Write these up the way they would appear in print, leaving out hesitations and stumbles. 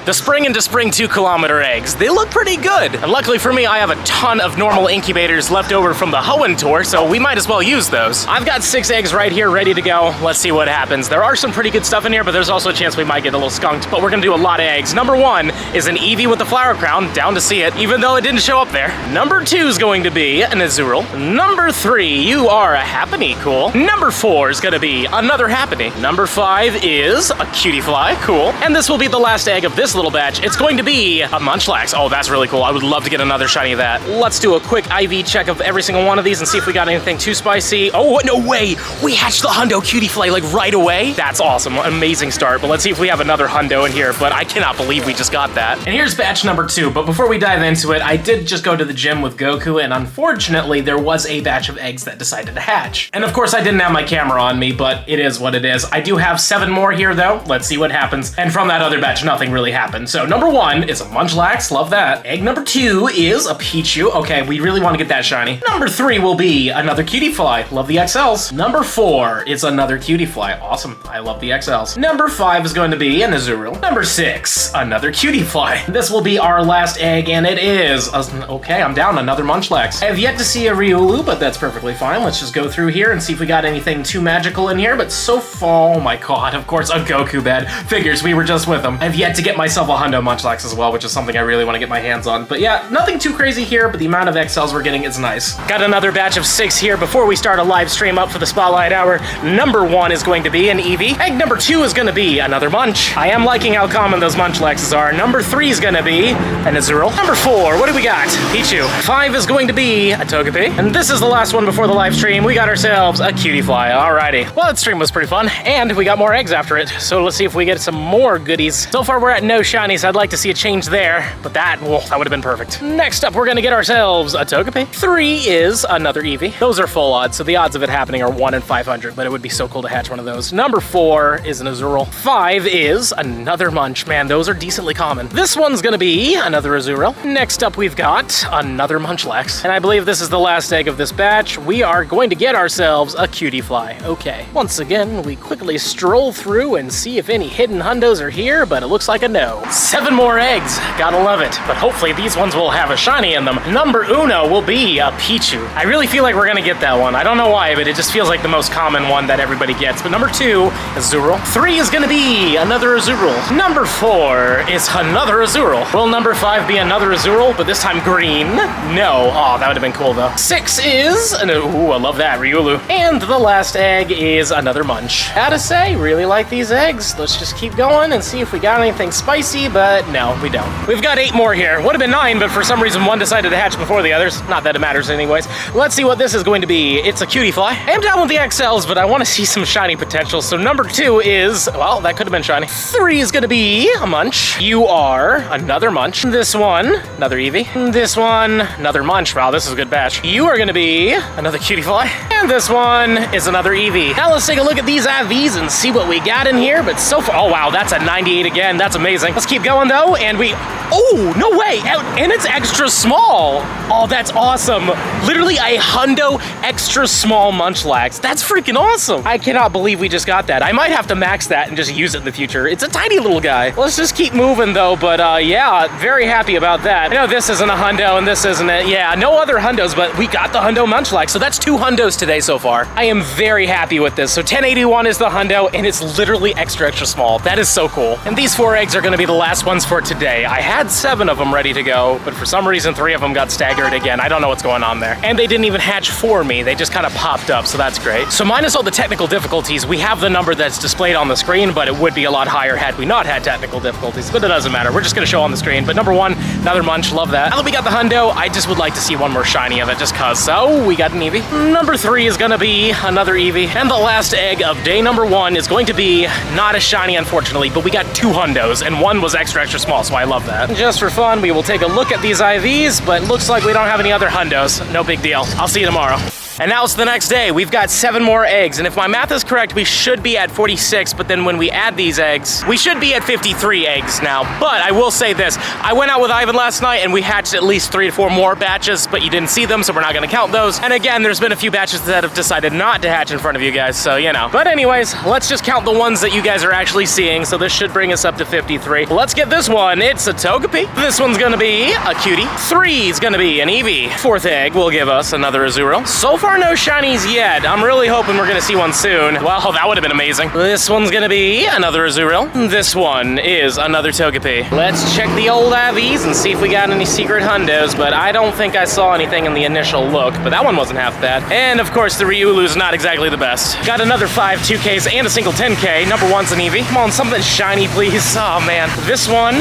The Spring and Spring 2-kilometer eggs. They look pretty good. And luckily for me, I have a ton of normal incubators left over from the Hoenn tour, so we might as well use those. I've got 6 eggs right here ready to go. Let's see what happens. There are some pretty good stuff in here, but there's also a chance we might get a little skunked, but we're gonna do a lot of eggs. Number 1 is an Eevee with the flower crown. Down to see it, even though it didn't show up there. Number 2 is going to be an Azurill. Number 3, you are a Happiny. Cool. Number 4 is gonna be another Happiny. Number 5 is a Cutiefly. Cool. And this will be the last egg of this little batch. It's going to be a Munchlax. Oh, that's really cool. I would love to get another shiny of that. Let's do a quick IV check of every single one of these and see if we got anything too spicy. Oh, no way. We hatched the Hundo Cutiefly like right away. That's awesome. Amazing start. But let's see if we have another Hundo in here. But I cannot believe we just got that. And here's batch number 2. But before we dive into it, I did just go to the gym with Goku, and unfortunately, there was a batch of eggs that decided to hatch. And of course, I didn't have my camera on me, but it is what it is. I do have 7 more here, though. Let's see what happens. And from that other batch, nothing really happened. So number 1 is a Munchlax. Love that. Egg number 2 is a Pichu. Okay, we really want to get that shiny. Number 3 will be another Cutiefly. Love the XLs. Number 4 is another Cutiefly. Awesome. I love the XLs. Number 5 is going to be an Azurill. Number 6, another Cutiefly. This will be our last egg, and it is okay, I'm down. Another Munchlax. I have yet to see a Riolu, but that's perfectly fine. Let's just go through here and see if we got anything too magical in here. But so far, oh my god, of course, a Goku bed. Figures, we were just with him. I've yet to get myself a Hundo Munchlax as well, which is something I really want to get my hands on. But yeah, nothing too crazy here, but the amount of XLs we're getting is nice. Got another batch of 6 here before we start a live stream up for the Spotlight Hour. Number 1 is going to be an Eevee. Egg number 2 is going to be another Munch. I am liking how common those Munchlaxes are. Number 3 is going to be an Azurill. Number 4, what do we got? Pichu. 5 is going to be a Togepi. And this is the last one before the live stream. We got ourselves a Cutiefly. Alrighty. Well, that stream was pretty fun, and we got more eggs after it. So let's see if we get some more goodies. So far, we're at no shinies. I'd like to see a change there, but that would have been perfect. Next up, we're gonna get ourselves a Togepi. 3 is another Eevee. Those are full odds, so the odds of it happening are 1 in 500, but it would be so cool to hatch one of those. Number 4 is an Azurill. 5 is another Munch. Man, those are decently common. This one's gonna be another Azurill. Next up, we've got another Munchlax. And I believe this is the last egg of this batch. We are going to get ourselves a Cutiefly. Okay. Once again, we quickly stroll through and see if any hidden Hundos are here, but it looks like a no. 7 more eggs. Gotta love it. But hopefully these ones will have a shiny in them. Number 1 will be a Pichu. I really feel like we're gonna get that one. I don't know why, but it just feels like the most common one that everybody gets. But number 2, Azurill. 3 is gonna be another Azurill. Number 4 is another Azurill. Will number 5 be another Azurill, but this time green? No. Oh, that would have been cool though. 6 is ooh, I love that, Riolu. And the last egg is another Munch. Gotta say, really like these eggs. Let's just keep going and see if we got anything spicy, but no, we don't. We've got 8 more here. Would have been 9, but for some reason one decided to hatch before the others. Not that it matters anyways. Let's see what this is going to be. It's a Cutiefly. I am down with the XLs, but I want to see some shiny potential. So number 2 is, well, that could have been shiny. 3 is gonna be a Munch. You are another Munch. This one, another Eevee. This one, another Munch. Wow, this is a good batch. You are gonna be another Cutiefly. And this one is another Eevee. Now let's take a look at these IVs and see what we got in here. But so far, oh wow, that's a 98 again. That's amazing. Let's keep going though, and we, oh, no way. And it's extra small. Oh, that's awesome. Literally a Hundo extra small Munchlax. That's freaking awesome. I cannot believe we just got that. I might have to max that and just use it in the future. It's a tiny little guy. Let's just keep moving though, but yeah, very happy about that. I know this isn't a Hundo and this isn't it. Yeah, no other Hundos, but we got the Hundo Munchlax, so that's 2 Hundos today so far. I am very happy with this. So 1081 is the Hundo, and it's literally extra small. That is so cool. And these 4 eggs are gonna be the last ones for today. I had 7 of them ready to go, but for some reason 3 of them got staggered again. I don't know what's going on there. And they didn't even hatch for me. They just kind of popped up, so that's great. So minus all the technical difficulties, we have the number that's displayed on the screen, but it would be a lot higher had we not had technical difficulties, but it doesn't matter. We're just gonna show on the screen. But number 1, another Munch, love that. Now that we got the Hundo, I just would like to see one more shiny of it just cause. So we got an Eevee. Number 3 is gonna be another Eevee. And the last egg of day number 1 is going to be not a shiny, unfortunately, but we got 2 Hundos, and 1 was extra small, so I love that. Just for fun, we will take a look at these IVs, but looks like we don't have any other Hundos. No big deal. I'll see you tomorrow. And now it's the next day. We've got 7 more eggs, and if my math is correct, we should be at 46, but then when we add these eggs, we should be at 53 eggs now. But I will say this, I went out with Ivan last night and we hatched at least 3 to 4 more batches, but you didn't see them, so we're not gonna count those. And again, there's been a few batches that have decided not to hatch in front of you guys, so you know. But anyways, let's just count the ones that you guys are actually seeing, so this should bring us up to 53. Let's get this one. It's a Togepi. This one's gonna be a cutie. 3 is gonna be an Eevee. 4th egg will give us another Azurill. So far, no shinies yet. I'm really hoping we're gonna see one soon. Well, that would have been amazing. This one's gonna be another Azurill. This one is another Togepi. Let's check the old IVs and see if we got any secret hundos, but I don't think I saw anything in the initial look, but that one wasn't half bad. And of course, the Riolu's not exactly the best. Got another 5 2Ks and a single 10K. Number 1's an Eevee. Come on, something shiny, please. Oh man. This one,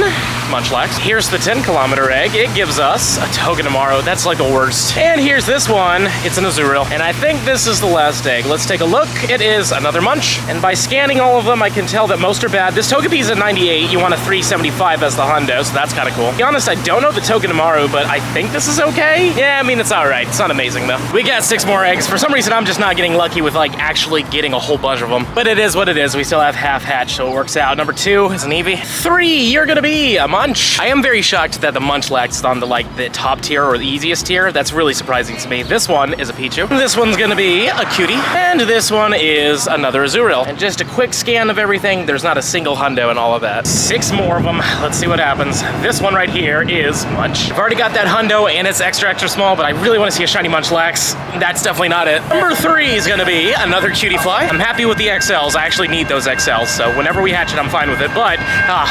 Munchlax. Here's the 10-kilometer egg. It gives us a Togedemaru. That's like the worst. And here's this one. It's an Azurill. And I think this is the last egg. Let's take a look. It is another Munch. And by scanning all of them, I can tell that most are bad. This Togepi's a 98. You want a 375 as the hundo, so that's kind of cool. To be honest, I don't know the Togedemaru, but I think this is okay. Yeah, I mean, it's all right. It's not amazing, though. We got 6 more eggs. For some reason, I'm just not getting lucky with, like, actually getting a whole bunch of them. But it is what it is. We still have half hatch, so it works out. Number 2 is an Eevee. 3, you're gonna be a Munch. I am very shocked that the Munchlax is on the top tier or the easiest tier. That's really surprising to me. This one is a Pichu. This one's gonna be a cutie. And this one is another Azurill. And just a quick scan of everything, there's not a single hundo in all of that. 6 more of them. Let's see what happens. This one right here is Munch. I've already got that hundo and it's extra small, but I really want to see a shiny Munchlax. That's definitely not it. Number 3 is gonna be another cutie fly. I'm happy with the XLs. I actually need those XLs, so whenever we hatch it, I'm fine with it. But,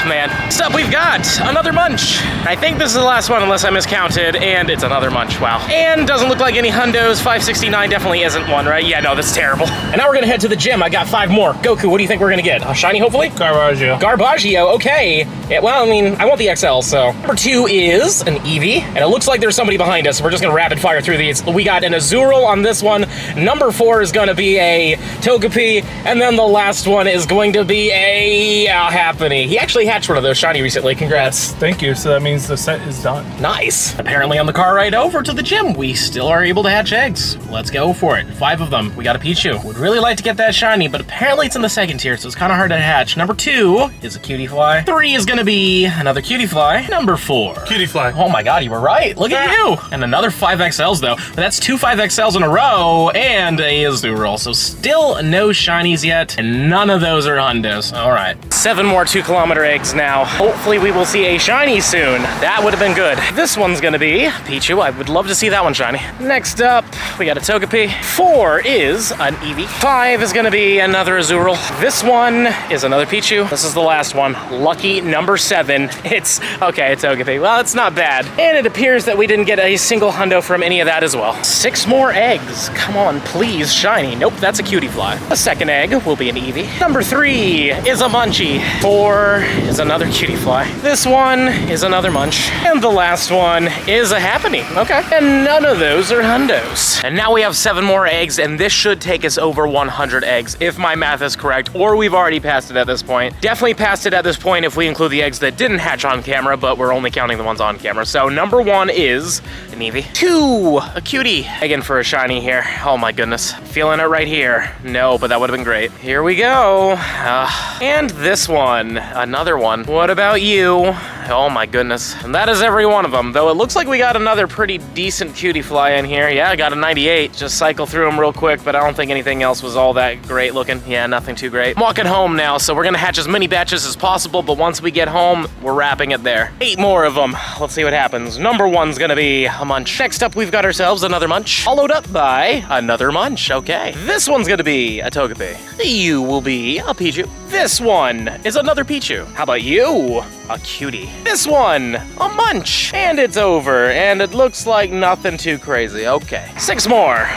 man. Next up, we've got another Munch. I think this is the last one unless I miscounted, and it's another Munch. Wow. And doesn't look like any hundos. 569 definitely isn't one, right? Yeah, no, that's terrible. And now we're gonna head to the gym. I got 5 more. Goku, what do you think we're gonna get? A shiny, hopefully? Garbaggio. Garbaggio, okay. Yeah, well, I mean, I want the XL, so. Number 2 is an Eevee, and it looks like there's somebody behind us. We're just gonna rapid fire through these. We got an Azurill on this one. Number 4 is gonna be a Togepi, and then the last one is going to be a Happiny. He actually hatched one of those shiny recently. Congrats. Thank you. So that means the set is done. Nice. Apparently on the car ride over to the gym, we still are able to hatch eggs. Let's go for it. 5 of them. We got a Pichu. Would really like to get that shiny, but apparently it's in the 2nd tier, so it's kind of hard to hatch. Number 2 is a cutie fly. 3 is gonna be another cutie fly. Number 4. Cutie fly. Oh my god, you were right. Look at you. And another 5 XLs though. But that's 2 5 XLs in a row and a Azurill. So still no shinies yet, and none of those are hundos. All right. 7 more 2-kilometer eggs now. Hopefully we will see a shiny soon. That would have been good. This one's gonna be Pichu. I would love to see that one shiny. Next up, we got a Togepi. 4 is an Eevee. 5 is gonna be another Azurill. This one is another Pichu. This is the last one. Lucky number 7. It's, okay, a Togepi. Well, it's not bad. And it appears that we didn't get a single hundo from any of that as well. 6 more eggs. Come on, please, shiny. Nope, that's a cutie fly. The 2nd egg will be an Eevee. Number 3 is a Munchie. 4 is another cutie fly. This one is another Munch. And the last one is a Happiny. Okay. And none of those are hundos. And now we have 7 more eggs, and this should take us over 100 eggs, if my math is correct, or we've already passed it at this point. Definitely passed it at this point if we include the eggs that didn't hatch on camera, but we're only counting the ones on camera. So number 1 is an Eevee. 2, a cutie. Again for a shiny here. Oh my goodness. Feeling it right here. No, but that would have been great. Here we go. And this one, another one. What about you? Oh my goodness. And that is every one of them, though it looks like we got another pretty decent cutie fly in here. Yeah, I got a 98. Just cycle through them real quick, but I don't think anything else was all that great looking. Yeah, nothing too great. I'm walking home now, so we're gonna hatch as many batches as possible, but once we get home, we're wrapping it there. 8 more of them. Let's see what happens. Number 1's gonna be a Munch. Next up, we've got ourselves another Munch, followed up by another Munch. Okay. This one's gonna be a Togepi. You will be a Pichu. This one is another Pichu. How about you? A cutie. This one, a Munch. And it's over, and it looks like nothing too crazy. Okay. 6 more.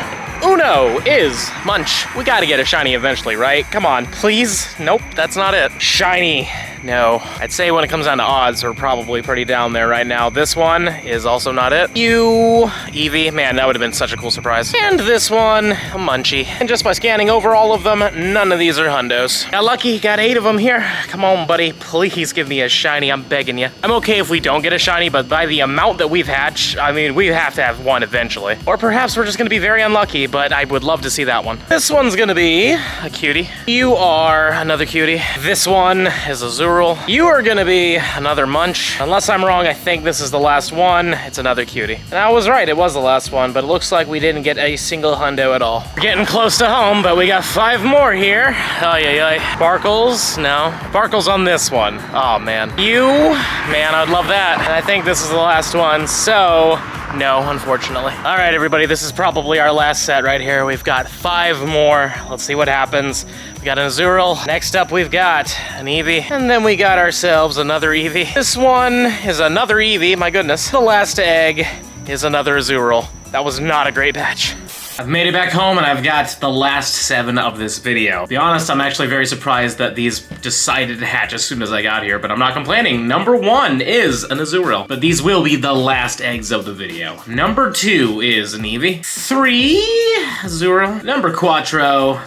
Uno is Munch. We gotta get a shiny eventually, right? Come on, please. Nope, that's not it. Shiny. No. I'd say when it comes down to odds, we're probably pretty down there right now. This one is also not it. You, Eevee. Man, that would have been such a cool surprise. And this one, a Munchie. And just by scanning over all of them, none of these are hundos. Got lucky, got 8 of them here. Come on, buddy. Please give me a shiny. I'm begging you. I'm okay if we don't get a shiny, but by the amount that we've hatched, I mean, we have to have one eventually. Or perhaps we're just gonna be very unlucky, but I would love to see that one. This one's gonna be a cutie. You are another cutie. This one is a Zooral. You are gonna be another Munch. Unless I'm wrong, I think this is the last one. It's another cutie. And I was right, it was the last one, but it looks like we didn't get a single hundo at all. We're getting close to home, but we got 5 more here. Oh, yeah. Sparkles? No. Sparkles on this one. Oh, man. You? Man, I'd love that. And I think this is the last one, so no, unfortunately. All right, everybody, this is probably our last set right here. We've got 5 more. Let's see what happens. We got an Azurill. Next up, we've got an Eevee. And then we got ourselves another Eevee. This one is another Eevee, my goodness. The last egg is another Azurill. That was not a great batch. I've made it back home and I've got the last 7 of this video. To be honest, I'm actually very surprised that these decided to hatch as soon as I got here, but I'm not complaining. Number 1 is an Azurill, but these will be the last eggs of the video. Number 2 is an Eevee. 3, Azurill. Number 4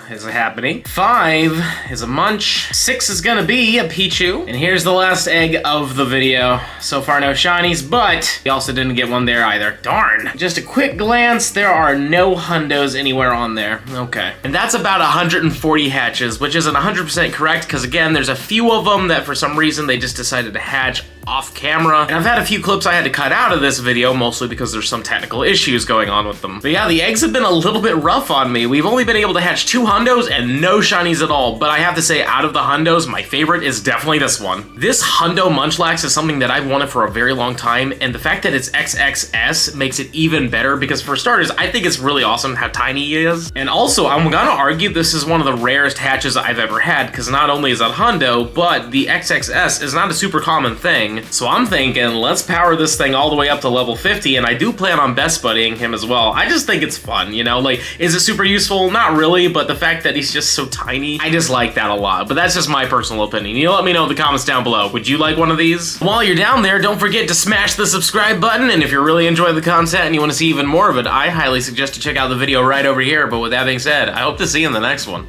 is a happening. 5 is a Munch. 6 is gonna be a Pichu. And here's the last egg of the video. So far, no shinies, but we also didn't get one there either. Darn. Just a quick glance, there are no hundos anywhere on there. Okay. And that's about 140 hatches, which isn't 100% correct, because again, there's a few of them that for some reason they just decided to hatch off camera. And I've had a few clips I had to cut out of this video, mostly because there's some technical issues going on with them. But yeah, the eggs have been a little bit rough on me. We've only been able to hatch 2 hundos and no shinies at all, but I have to say, out of the hundos, my favorite is definitely this one. This hundo Munchlax is something that I've wanted for a very long time, and the fact that it's XXS makes it even better, because for starters, I think it's really awesome how tiny he is. And also, I'm gonna argue this is one of the rarest hatches I've ever had, because not only is that hundo, but the XXS is not a super common thing. So I'm thinking, let's power this thing all the way up to level 50, and I do plan on best buddying him as well. I just think it's fun, you know? Like, is it super useful? Not really, but the fact that he's just so tiny, I just like that a lot. But that's just my personal opinion. You let me know in the comments down below. Would you like one of these? While you're down there, don't forget to smash the subscribe button, and if you're really enjoying the content and you want to see even more of it, I highly suggest you check out the video right over here. But with that being said, I hope to see you in the next one.